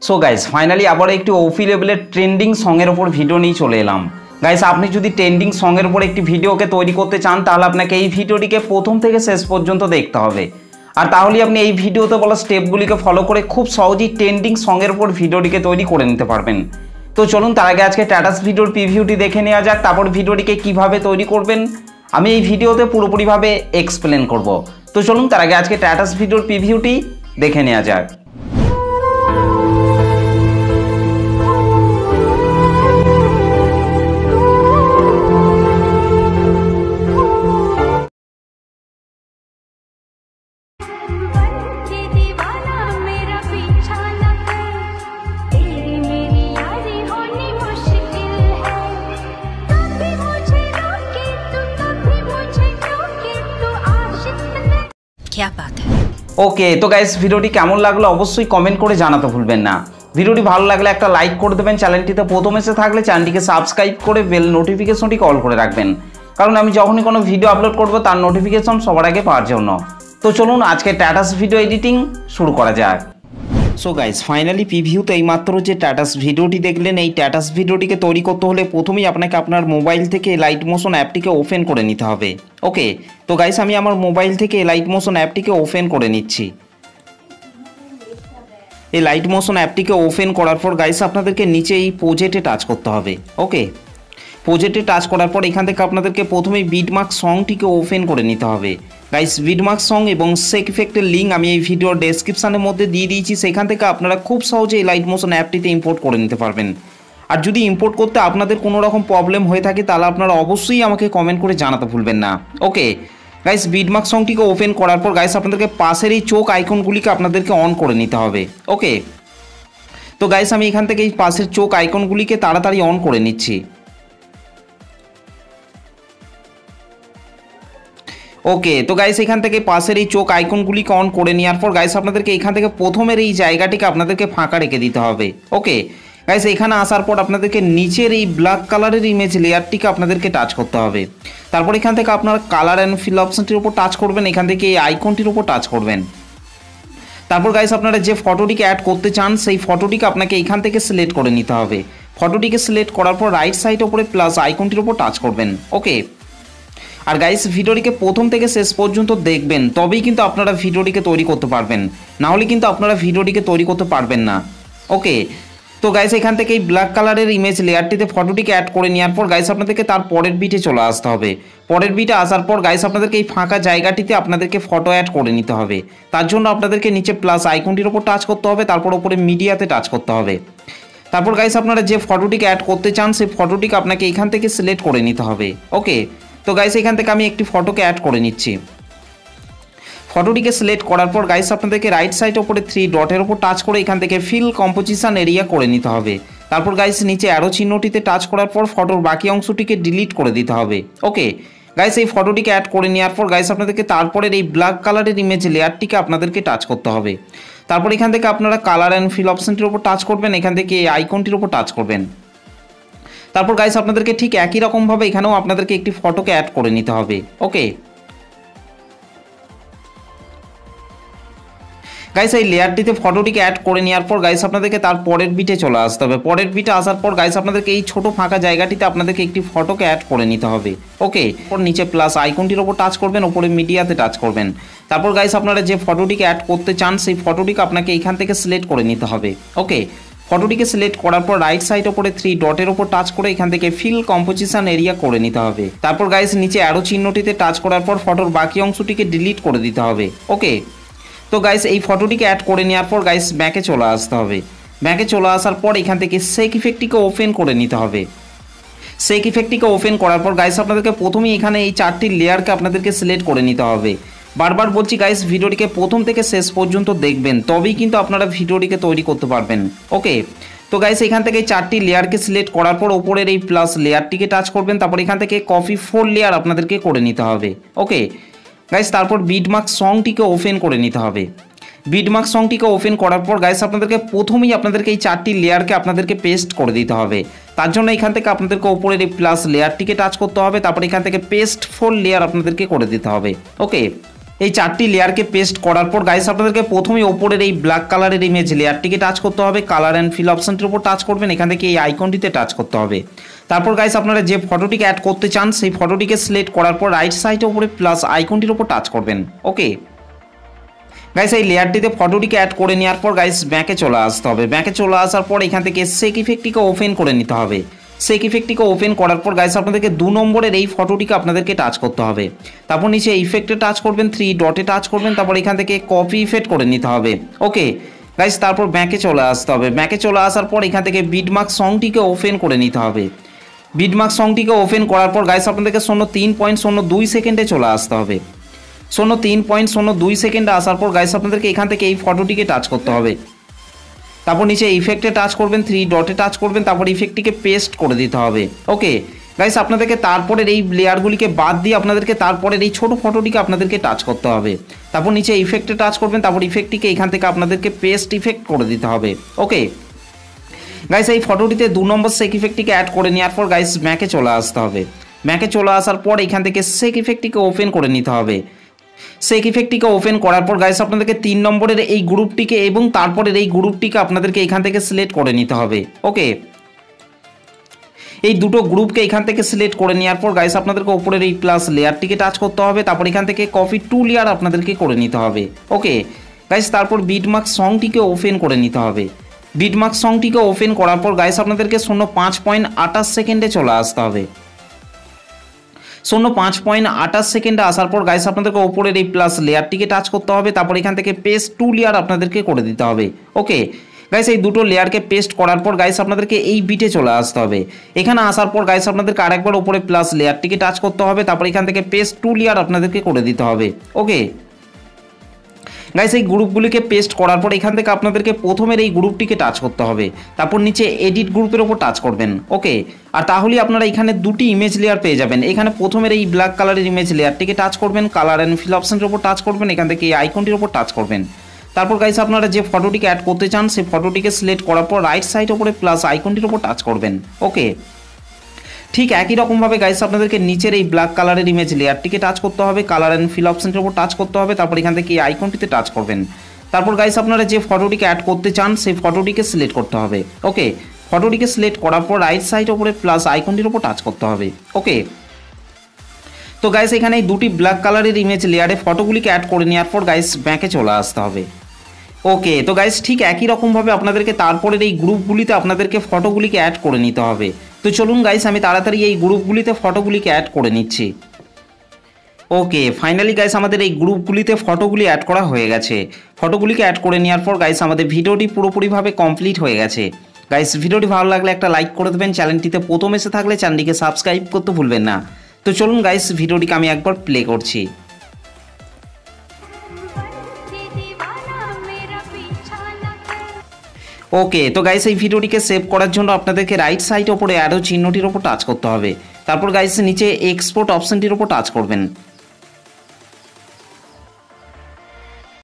So guys finally আবার একটি ওফি লেভেলের ট্রেন্ডিং সঙের ওপর ভিডিও নিয়ে চলে এলাম। গাইস আপনি যদি ট্রেন্ডিং সঙের ওপর একটি ভিডিওকে তৈরি করতে চান তাহলে আপনাকে এই ভিডিওটিকে প্রথম থেকে শেষ পর্যন্ত দেখতে হবে, আর তাহলেই আপনি এই ভিডিওতে বলা স্টেপগুলিকে ফলো করে খুব সহজেই ট্রেন্ডিং সঙের ওপর ভিডিওটিকে তৈরি করে নিতে পারবেন। তো চলুন তার আগে আজকে স্ট্যাটাস ভিডিওর প্রিভিউটি দেখে নেওয়া যাক, তারপর ভিডিওটিকে কিভাবে তৈরি করবেন আমি এই ভিডিওতে পুরোপুরিভাবে এক্সপ্লেন করব। তো চলুন তার আগে আজকে স্ট্যাটাস ভিডিওর প্রিভিউটি দেখে নেওয়া যাক। ওকে, তো গাইস ভিডিওটি কেমন লাগলো অবশ্যই কমেন্ট করে জানাতে ভুলবেন না। ভিডিওটি ভালো লাগলে একটা লাইক করে দেবেন, চ্যানেলটিতে প্রথম এসে থাকলে চ্যানেলটিকে সাবস্ক্রাইব করে বেল নোটিফিকেশনটি অল করে রাখবেন, কারণ আমি যখনই কোনো ভিডিও আপলোড করব তার নোটিফিকেশন সবার আগে পাওয়ার জন্য। তো চলুন আজকে স্ট্যাটাস ভিডিও এডিটিং শুরু করা যাক। সো গাইস ফাইনালি প্রিভিউতে এইমাত্র যে স্ট্যাটাস ভিডিওটি দেখলেন, এই স্ট্যাটাস ভিডিওটিকে তৈরি করতে হলে প্রথমেই আপনাকে আপনার মোবাইল থেকে লাইট মোশন অ্যাপটিকে ওপেন করে নিতে হবে। ওকে, তো গাইস আমি আমার মোবাইল থেকে লাইট মোশন অ্যাপটিকে ওপেন করে নিচ্ছি। এই লাইট মোশন অ্যাপটিকে ওপেন করার পর গাইস আপনাদেরকে নিচে এই প্রজেক্টে টাচ করতে হবে। ওকে, প্রজেক্টে টাচ করার পর এখান থেকে আপনাদেরকে প্রথমেই বিটমার্ক সংটিকে ওপেন করে নিতে হবে। গাইস বিটমার্ক সং এবং সেক ইফেক্টের লিঙ্ক আমি এই ভিডিওর ডেসক্রিপশানের মধ্যে দিয়ে দিয়েছি, সেখান থেকে আপনারা খুব সহজে এই লাইট মোশন অ্যাপটিতে ইম্পোর্ট করে নিতে পারবেন। আর যদি ইম্পোর্ট করতে আপনাদের কোনো রকম প্রবলেম হয়ে থাকে তাহলে আপনারা অবশ্যই আমাকে কমেন্ট করে জানাতে ভুলবেন না। ওকে গাইস, বিটমার্ক সংটিকে ওপেন করার পর গাইস আপনাদেরকে পাশের এই চোখ আইকনগুলিকে আপনাদেরকে অন করে নিতে হবে। ওকে, তো গাইস আমি এখান থেকে এই পাশের চোখ আইকনগুলিকে তাড়াতাড়ি অন করে নিচ্ছি। ওকে, তো গাইস এখান থেকে পাশের এই চোখ আইকনগুলিকে অন করে নেওয়ার পর গাইস আপনাদেরকে এখান থেকে প্রথমের এই জায়গাটিকে আপনাদেরকে ফাঁকা রেখে দিতে হবে। ওকে গাইস, এখানে আসার পর আপনাদেরকে নিচের এই ব্ল্যাক কালারের ইমেজ লেয়ারটিকে আপনাদেরকে টাচ করতে হবে। তারপর এখান থেকে আপনার কালার অ্যান্ড ফিল অপশনটির উপর টাচ করবেন, এখান থেকে এই আইকনটির উপর টাচ করবেন। তারপর গাইস আপনারা যে ফটোটিকে অ্যাড করতে চান সেই ফটোটিকে আপনাকে এখান থেকে সিলেক্ট করে নিতে হবে। ফটোটিকে সিলেক্ট করার পর রাইট সাইড ওপরে প্লাস আইকনটির উপর টাচ করবেন। ওকে, আর গাইস ভিডিওটিকে প্রথম থেকে শেষ পর্যন্ত দেখবেন, তবেই কিন্তু আপনারা ভিডিওটিকে তৈরি করতে পারবেন, না হলে কিন্তু আপনারা ভিডিওটিকে তৈরি করতে পারবেন না। ওকে, তো গাইস এখান থেকে এই ব্ল্যাক কালারের ইমেজ লেয়ারটিতে ফটোটিকে অ্যাড করে নেওয়ার পর গাইস আপনাদেরকে তার পরের বিটে চলে আসতে হবে। পরের বিটে আসার পর গাইস আপনাদেরকে এই ফাঁকা জায়গাটিতে আপনাদেরকে ফটো অ্যাড করে নিতে হবে। তার জন্য আপনাদেরকে নিচে প্লাস আইকনটির উপর টাচ করতে হবে, তারপর উপরে মিডিয়াতে টাচ করতে হবে। তারপর গাইস আপনারা যে ফটোটিকে অ্যাড করতে চান সেই ফটোটিকে আপনাকে এখান থেকে সিলেক্ট করে নিতে হবে। ওকে, তো গাইস এখান থেকে আমি একটি ফটোকে অ্যাড করে নিচ্ছি। ফটোটিকে সিলেক্ট করার পর গাইস আপনাদেরকে রাইট সাইড ওপরে 3 ডটের উপর টাচ করে এখান থেকে ফিল কম্পোজিশন এরিয়া করে নিতে হবে। তারপর গাইস নিচে অ্যারো চিহ্নটিতে টাচ করার পর ফটোর বাকি অংশটিকে ডিলিট করে দিতে হবে। ওকে গাইস, এই ফটোটিকে অ্যাড করে নেওয়ার পর গাইস আপনাদেরকে তারপরের এই ব্ল্যাক কালারের ইমেজ লেয়ারটিকে আপনাদেরকে টাচ করতে হবে। তারপর এখান থেকে আপনারা কালার অ্যান্ড ফিল অপশনটির উপর টাচ করবেন, এখান থেকে এই আইকনটির উপর টাচ করবেন। তারপর গাইস আপনাদেরকে ঠিক একই রকমভাবে এখানেও আপনাদেরকে একটি ফটোকে অ্যাড করে নিতে হবে। ওকে গাইস, এই লেয়ারটিতে ফটোটিকে অ্যাড করে নেওয়ার পর গাইস আপনাদেরকে তার পরের বিটে চলে আসতে হবে। পরের বিটে আসার পর গাইস আপনাদেরকে এই ছোট ফাঁকা জায়গাটিতে আপনাদেরকে একটি ফটোকে অ্যাড করে নিতে হবে। ওকে, এরপর নিচে প্লাস আইকনটির ওপর টাচ করবেন, ওপরে মিডিয়াতে টাচ করবেন। তারপর গাইস আপনারা যে ফটোটিকে অ্যাড করতে চান সেই ফটোটিকে আপনাকে এখান থেকে সিলেক্ট করে নিতে হবে। ওকে, ফটোটিকে সিলেক্ট করার পর রাইট সাইড ওপরে 3 ডটের উপর টাচ করে এখান থেকে ফিল কম্পোজিশন এরিয়া করে নিতে হবে। তারপর গাইস নিচে অ্যারো চিহ্নটিতে টাচ করার পর ফটোর বাকি অংশটিকে ডিলিট করে দিতে হবে। ওকে, তো গাইস এই ফটোটিকে অ্যাড করে নেওয়ার পর গাইস ব্যাকে চলে আসতে হবে। ব্যাকে চলে আসার পর এখান থেকে সেক ইফেক্টটিকে ওপেন করে নিতে হবে। সেক ইফেক্টটিকে ওপেন করার পর গাইস আপনাদেরকে প্রথমেই এখানে এই 4টি লেয়ারকে আপনাদেরকে সিলেক্ট করে নিতে হবে। বারবার বলছি গাইস ভিডিওটিকে প্রথম থেকে শেষ পর্যন্ত দেখবেন, তবেই কিন্তু আপনারা ভিডিওটিকে তৈরি করতে পারবেন। ওকে, তো গাইস এখান থেকে 4টি লেয়ারকে সিলেক্ট করার পর ওপরের এই প্লাস লেয়ারটিকে টাচ করবেন, তারপর এখান থেকে কপি 4 লেয়ার আপনাদেরকে করে নিতে হবে। ওকে গাইস, তারপর বিটমার্ক সংটিকে ওপেন করে নিতে হবে। বিটমার্ক সংটিকে ওপেন করার পর গাইস আপনাদেরকে প্রথমেই আপনাদেরকে এই 4টি লেয়ারকে আপনাদেরকে পেস্ট করে দিতে হবে। তার জন্য এখান থেকে আপনাদেরকে ওপরের এই প্লাস লেয়ারটিকে টাচ করতে হবে, তারপর এখান থেকে পেস্ট 4 লেয়ার আপনাদেরকে করে দিতে হবে। ওকে, এই 4টি লেয়ারকে পেস্ট করার পর গাইস আপনাদেরকে প্রথমেই ওপরের এই ব্ল্যাক কালারের ইমেজ লেয়ারটিকে টাচ করতে হবে, কালার অ্যান্ড ফিল অপশনটির উপর টাচ করবেন, এখান থেকে এই আইকনটিতে টাচ করতে হবে। তারপর গাইস আপনারা যে ফটোটিকে অ্যাড করতে চান সেই ফটোটিকে সিলেক্ট করার পর রাইট সাইডে উপরে প্লাস আইকনটির উপর টাচ করবেন। ওকে গাইস এই লেয়ারটিতে ফটোটিকে অ্যাড করে নেওয়ার পর গাইস ব্যাকে চলে আসতে হবে। ব্যাকে চলে আসার পর এখান থেকে শেক ইফেক্টটিকে ওপেন করে নিতে হবে। শেক ইফেক্টটিকে ওপেন করার পর গাইস আপনাদেরকে 2 নম্বরের এই ফটোটিকে আপনাদেরকে টাচ করতে হবে। তারপর নিচে ইফেক্টে টাচ করবেন, 3 ডটে টাচ করবেন, তারপর এখান থেকে কপি ইফেক্ট করে নিতে হবে। ওকে গাইস তারপর ব্যাকে চলে আসতে হবে। ব্যাকে চলে আসার পর এখান থেকে বিটমার্ক সংটিকে ওপেন করে নিতে হবে। বিটমার্ক সংটিকে ওপেন করার পর গাইস আপনাদেরকে 03.02 সেকেন্ডে চলে আসতে হবে। 03.02 সেকেন্ডে আসার পর গাইস আপনাদেরকে এখান থেকে এই ফটোটিকে টাচ করতে হবে। তারপর নিচে ইফেক্টে টাচ করবেন, 3 ডটে টাচ করবেন, তারপর ইফেক্টটিকে পেস্ট করে দিতে হবে। ওকে গাইস আপনাদেরকে তারপরের এই লেয়ারগুলিকে বাদ দিয়ে আপনাদেরকে তারপরের এই ছোট ফটোটিকে আপনাদেরকে টাচ করতে হবে। তারপর নিচে ইফেক্টে টাচ করবেন, তারপর ইফেক্টটিকে এখান থেকে আপনাদেরকে পেস্ট ইফেক্ট করে দিতে হবে। ওকে গাইস এই ফটোটিতে 2 নম্বর শেক ইফেক্টটিকে অ্যাড করে নেওয়ার পর গাইস ম্যাকে চলে আসতে হবে। ম্যাকে চলে আসার পর এখান থেকে শেক ইফেক্টটিকে ওপেন করে নিতে হবে। শেক ইফেক্টটিকে ওপেন করার পর গাইস আপনাদেরকে 3 নম্বরের এই গ্রুপটিকে এবং তারপরের এই গ্রুপটিকে আপনাদেরকে এখান থেকে সিলেক্ট করে নিতে হবে। ওকে এই দুটো গ্রুপকে এখান থেকে সিলেক্ট করে নেওয়ার পর গাইস আপনাদেরকে উপরের এই প্লাস লেয়ারটিকে টাচ করতে হবে। তারপর এখান থেকে কপি 2 লেয়ার আপনাদেরকে করে নিতে হবে। ওকে গাইস তারপর বিটমার্ক সংটিকে ওপেন করে নিতে হবে। বিটমার্ক সংটিকে ওপেন করার পর গাইস আপনাদেরকে 05.28 সেকেন্ডে চলে আসতে হবে। 05.28 সেকেন্ডে আসার পর গাইস আপনাদেরকে ওপরের এই প্লাস লেয়ারটিকে টাচ করতে হবে। তারপর এখান থেকে পেস্ট 2 লেয়ার আপনাদেরকে করে দিতে হবে। ওকে গাইস এই দুটো লেয়ারকে পেস্ট করার পর গাইস আপনাদেরকে এই বিটে চলে আসতে হবে। এখানে আসার পর গাইস আপনাদেরকে আরেকবার উপরে প্লাস লেয়ারটিকে টাচ করতে হবে। তারপর এখান থেকে পেস্ট 2 লেয়ার আপনাদেরকে করে দিতে হবে। ওকে গাইস এই গ্রুপগুলিকে পেস্ট করার পর এখান থেকে আপনাদেরকে প্রথমের এই গ্রুপটিকে টাচ করতে হবে। তারপর নিচে এডিট গ্রুপের ওপর টাচ করবেন। ওকে আর তাহলেই আপনারা এখানে 2টি ইমেজ লেয়ার পেয়ে যাবেন। এখানে প্রথমের এই ব্ল্যাক কালারের ইমেজ লেয়ারটিকে টাচ করবেন, কালার অ্যান্ড ফিল অপশনের উপর টাচ করবেন, এখান থেকে এই আইকনটির উপর টাচ করবেন। তারপর গাইস আপনারা যে ফটোটিকে অ্যাড করতে চান সেই ফটোটিকে সিলেক্ট করার পর রাইট সাইড উপরে প্লাস আইকনটির উপর টাচ করবেন। ওকে ঠিক একই রকমভাবে গাইস আপনাদেরকে নিচের এই ব্ল্যাক কালারের ইমেজ লেয়ারটিকে টাচ করতে হবে, কালার অ্যান্ড ফিল অপশনের উপর টাচ করতে হবে, তারপর এখান থেকে এই আইকনটিতে টাচ করবেন। তারপর গাইস আপনারা যে ফটোটিকে অ্যাড করতে চান সেই ফটোটিকে সিলেক্ট করতে হবে। ওকে ফটোটিকে সিলেক্ট করার পর রাইট সাইড উপরে প্লাস আইকনটির উপর টাচ করতে হবে। ওকে তো গাইস এখানে এই 2টি ব্ল্যাক কালারের ইমেজ লেয়ারে ফটোগুলিকে অ্যাড করে নেওয়ার পর গাইস ব্যাকে চলে আসতে হবে। ওকে তো গাইস ঠিক একই রকমভাবে আপনাদেরকে তারপরের এই গ্রুপগুলিতে আপনাদেরকে ফটোগুলিকে অ্যাড করে নিতে হবে। তো চলুন গাইস আমি তাড়াতাড়ি এই গ্রুপগুলিতে ফটোগুলিকে অ্যাড করে নিচ্ছি। ওকে ফাইনালি গাইস আমাদের এই গ্রুপগুলিতে ফটোগুলি অ্যাড করা হয়ে গেছে। ফটোগুলিকে অ্যাড করে নেওয়ার পর গাইস আমাদের ভিডিওটি পুরোপুরিভাবে কমপ্লিট হয়ে গেছে। গাইস ভিডিওটি ভালো লাগলে একটা লাইক করে দেবেন, চ্যানেলটিতে প্রথম এসে থাকলে চ্যানেলটিকে সাবস্ক্রাইব করতে ভুলবেন না। তো চলুন গাইস ভিডিওটিকে আমি একবার প্লে করছি। ওকে তো গাইস এই ভিডিওটিকে সেভ করার জন্য আপনাদেরকে রাইট সাইড ওপরে অ্যারো চিহ্নটির ওপর টাচ করতে হবে। তারপর গাইস নিচে এক্সপোর্ট অপশনটির ওপর টাচ করবেন।